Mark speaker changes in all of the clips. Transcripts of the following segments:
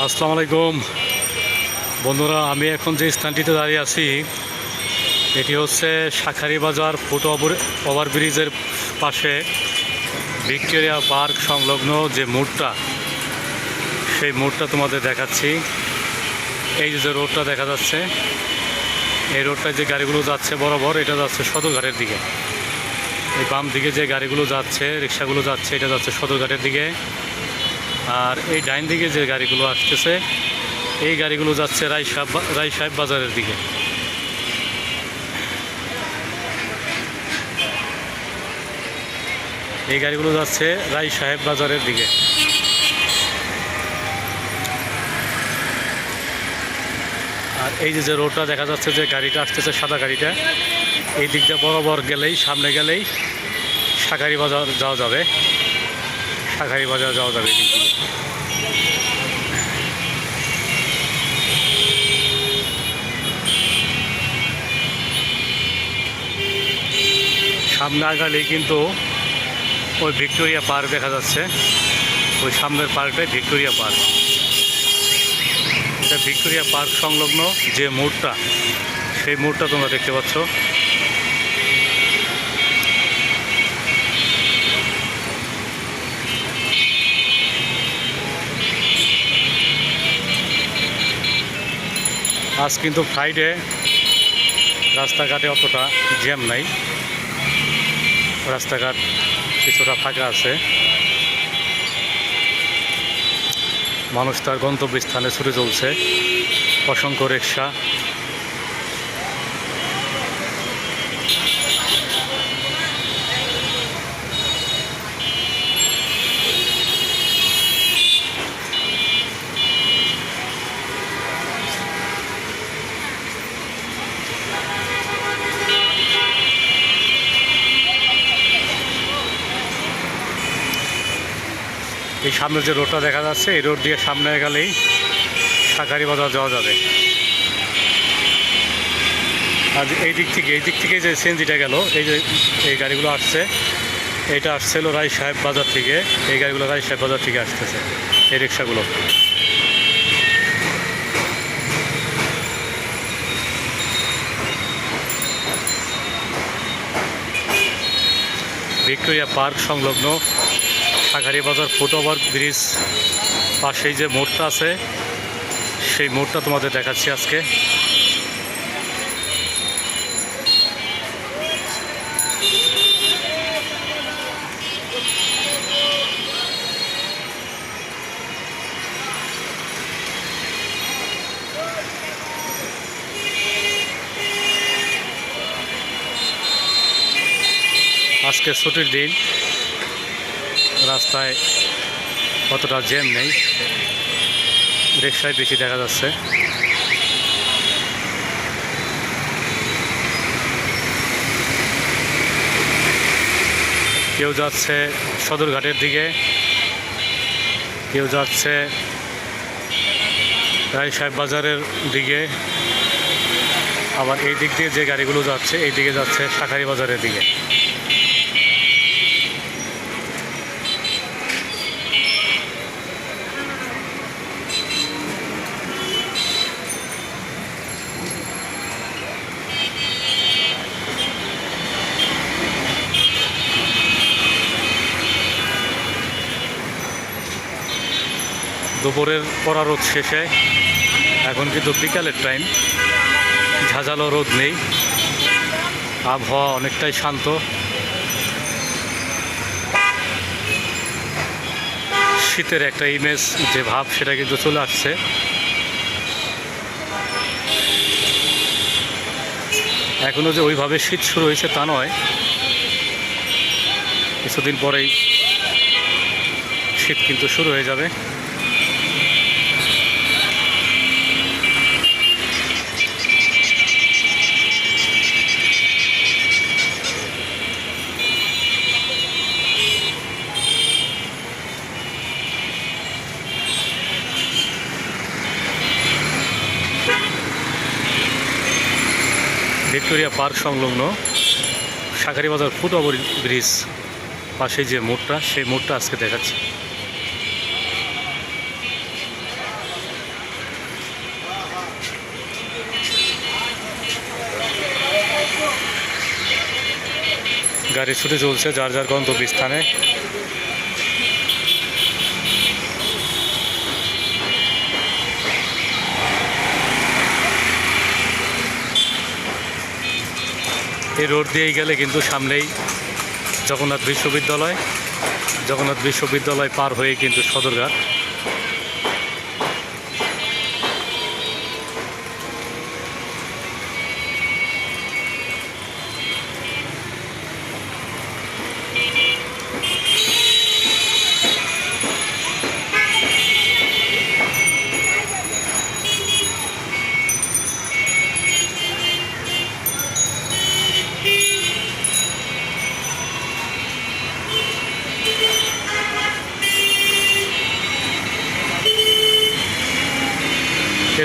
Speaker 1: আসসালামু আলাইকুম বন্ধুরা, আমি এখন যে স্থানটিতে দাঁড়িয়ে আছি এটি হচ্ছে শাঁখারীবাজার ফুট ওভারব্রিজের পাশে ভিক্টোরিয়া পার্ক সংলগ্ন যে মোড়টা, সেই মোড়টা তোমাদের দেখাচ্ছি। এই যে রোডটা দেখা যাচ্ছে, এই রোডটায় যে গাড়িগুলো যাচ্ছে বরাবর, এটা যাচ্ছে সদরঘাটের দিকে। এই বাম দিকে যে গাড়িগুলো যাচ্ছে, রিক্সাগুলো যাচ্ছে, এটা যাচ্ছে সদরঘাটের দিকে। আর এই ডাইন দিকে যে গাড়িগুলো আসতেছে, এই গাড়িগুলো যাচ্ছে রায় সাহেব বাজারের দিকে। এই গাড়িগুলো যাচ্ছে রায় সাহেব বাজারের দিকে। আর এই যে রোডটা দেখা যাচ্ছে, যে গাড়িটা আসতেছে সাদা গাড়িটা, এই দিকটা বরাবর গেলেই, সামনে গেলেই শাঁখারীবাজার যাওয়া যাবে। শাঁখারীবাজার যাওয়া যাবে এই দিক থেকে। সামনে আগালেই কিন্তু ওই ভিক্টোরিয়া পার্ক দেখা যাচ্ছে। ওই সামনের পার্কটাই ভিক্টোরিয়া পার্ক। এটা ভিক্টোরিয়া পার্ক সংলগ্ন যে মোড়টা, সেই মোড়টা তোমরা দেখতে পাচ্ছ। আজ কিন্তু ফ্রাইডে, রাস্তাঘাটে অতটা জ্যাম নাই, রাস্তাঘাট কিছুটা ফাঁকা আছে। মানুষ তার গন্তব্যস্থানে ছুটে চলছে, অসংখ্য রিক্সা। এই সামনে যে রোডটা দেখা যাচ্ছে, এই রোড দিয়ে সামনে গেলেই শাঁখারীবাজার যাওয়া যাবে। আর এই দিক থেকে যে সিএনজিটা গেল, এই গাড়িগুলো আসছে, এটা আসছিল রায় সাহেব বাজার থেকে। এই গাড়িগুলো রায় সাহেব বাজার থেকে আসতেছে, এই রিক্সাগুলো। ভিক্টোরিয়া পার্ক সংলগ্ন শাঁখারীবাজার ফুট ওভারব্রিজ পাশেই যে মোড়টা আছে, সেই মোড়টা তোমাদের দেখাচ্ছি আজকে। আজকে ছুটির দিন, রাস্তায় অতটা জ্যাম নেই, রিক্সায় বেশি দেখা যাচ্ছে। কেউ যাচ্ছে সদরঘাটের দিকে, কেউ যাচ্ছে রায় সাহেব বাজারের দিকে, আবার এই দিক দিয়ে যে গাড়িগুলো যাচ্ছে, এই দিকে যাচ্ছে শাঁখারীবাজারের দিকে। দুপুরের পড়া রোদ শেষে এখন কিন্তু বিকালের টাইম, ঝাঁঝালো রোদ নেই, আবহাওয়া অনেকটাই শান্ত। শীতের একটা ইমেজ, যে ভাব, সেটা কিন্তু চলে আসছে। এখনও যে ওইভাবে শীত শুরু হয়েছে তা নয়, কিছুদিন পরেই শীত কিন্তু শুরু হয়ে যাবে। ভিক্টোরিয়া পার্ক সংলগ্ন শাঁখারীবাজার ফুট ওভারব্রিজ পাশে যে মোড়টা, সেই মোড়টা আজকে দেখাচ্ছি। গাড়ি ছুটে চলছে যার যার গন্তব্যস্থানে। এই রোড দিয়েই গেলে কিন্তু সামনেই জগন্নাথ বিশ্ববিদ্যালয়। জগন্নাথ বিশ্ববিদ্যালয় পার হয়ে কিন্তু সদরঘাট।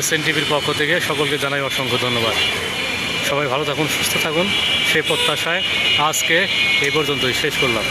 Speaker 1: SNTVর পক্ষ থেকে সকলকে জানাই অসংখ্য ধন্যবাদ। সবাই ভালো থাকুন, সুস্থ থাকুন সেই প্রত্যাশায় আজকে এই পর্যন্তই শেষ করলাম।